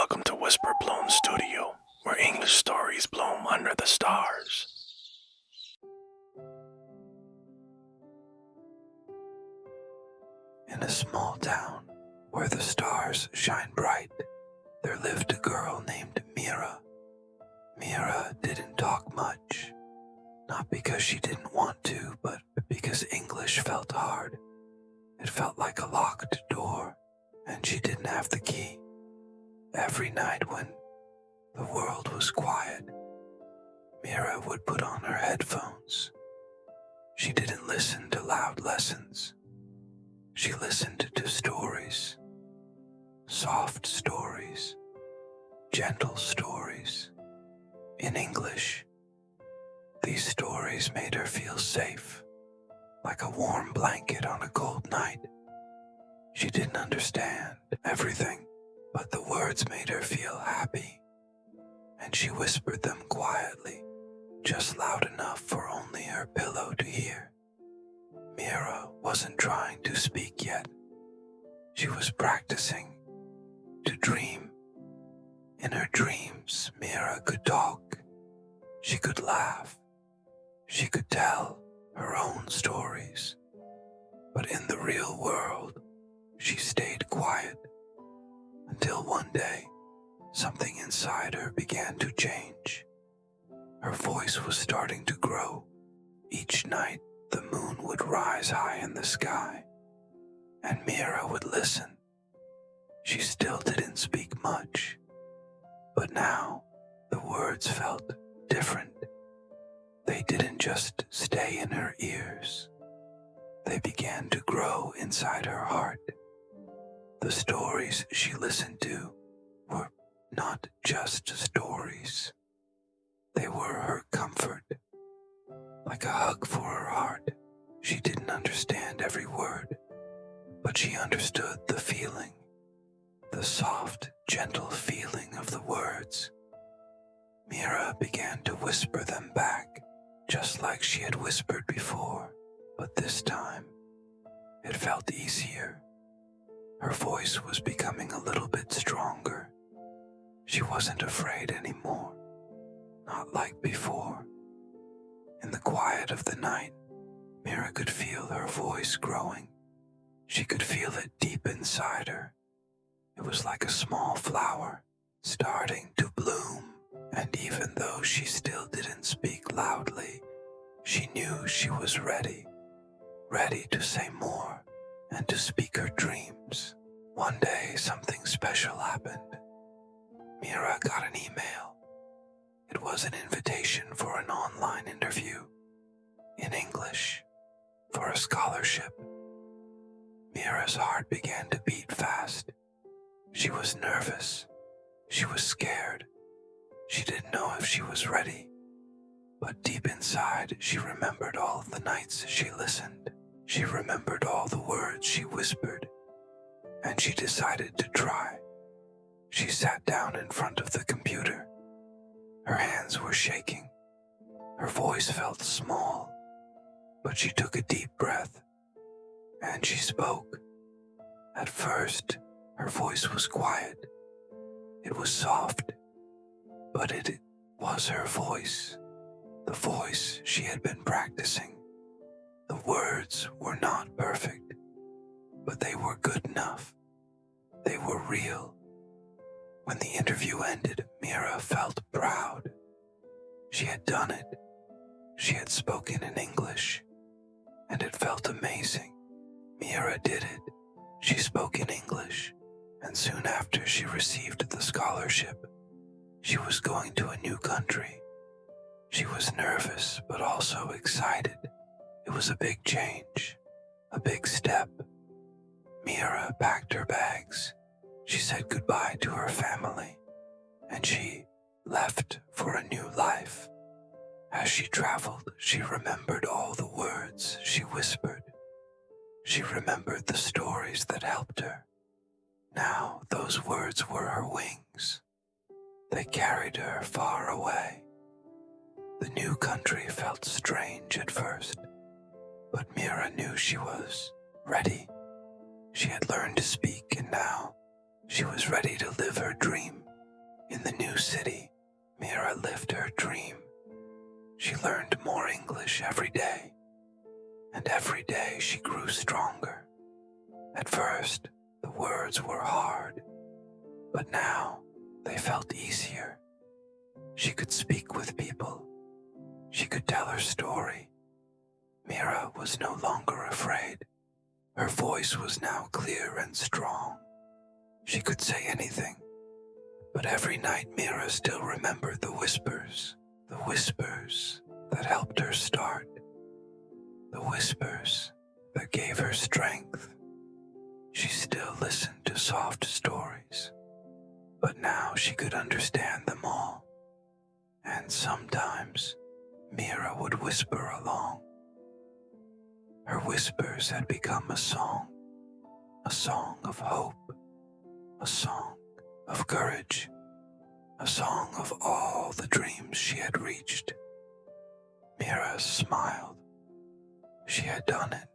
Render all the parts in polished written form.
welcome to Whisper Bloom Studio, where English stories bloom under the stars. In a small town where the stars shine bright, there lived a girl named Mira. Mira didn't talk much, not because she didn't want to, but because English felt hard. It felt like a locked door, and she didn't have the key. Every night when the world was quiet, Mira would put on her headphones. She didn't listen to loud lessons. She listened to stories, soft stories, gentle stories, in English. These stories made her feel safe, like a warm blanket on a cold night. She didn't understand everything, but the words made her feel happy, and she whispered them quietly, just loud enough for only her pillow to hear. Mira wasn't trying to speak yet. She was practicing to dream. In her dreams, Mira could talk. She could laugh. She could tell her own stories. But in the real world, she stayed quiet until one day, something inside her began to change. Her voice was starting to grow. Each night, the moon would rise high in the sky, and Mira would listen. She still didn't speak much, but now the words felt different. They didn't just stay in her ears. They began to grow inside her heart. The stories she listened to were not just stories. They were her comfort, like a hug for her heart. She didn't understand every word, but she understood the feeling, the soft, gentle feeling of the words. Mira began to whisper them back, just like she had whispered before, but this time it felt easier. Her voice was becoming a little bit stronger. She wasn't afraid anymore, not like before. In the quiet of the night, Mira could feel her voice growing. She could feel it deep inside her. It was like a small flower starting to bloom, and even though she still didn't speak loudly, she knew she was ready to say more and to speak her dreams. One day, something special happened. Mira got an email. It was an invitation for an online interview in English for a scholarship. Mira's heart began to beat fast. She was nervous. She was scared. She didn't know if she was ready. But deep inside, she remembered all of the nights she listened. She remembered all the words she whispered. And she decided to try. She sat down in front of the computer. Her hands were shaking. Her voice felt small, but she took a deep breath, and she spoke. At first, her voice was quiet. It was soft, but it was her voice, the voice she had been practicing. The words were not perfect, but they were good enough. They were real. When the interview ended, Mira felt proud. She had done it. She had spoken in English, and it felt amazing. Mira did it. She spoke in English, and soon after she received the scholarship. She was going to a new country. She was nervous, but also excited. It was a big change, a big step. Mira packed her bags. She said goodbye to her family, and she left for a new life. As she traveled, she remembered all the words she whispered. She remembered the stories that helped her. Now those words were her wings. They carried her far away. The new country felt strange at first, but Mira knew she was ready. She had learned to speak, and now she was ready to live her dream. In the new city, Mira lived her dream. She learned more English every day, and every day she grew stronger. At first, the words were hard, but now they felt easier. She could speak with people. She could tell her story. Mira was no longer afraid. Her voice was now clear and strong. She could say anything. But every night Mira still remembered the whispers that helped her start, the whispers that gave her strength. She still listened to soft stories, but now she could understand them all. And sometimes Mira would whisper along. Her whispers had become a song of hope, a song of courage, a song of all the dreams she had reached. Mira smiled. She had done it.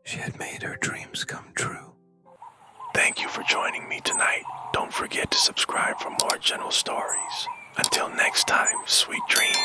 She had made her dreams come true. Thank you for joining me tonight. Don't forget to subscribe for more gentle stories. Until next time, sweet dreams.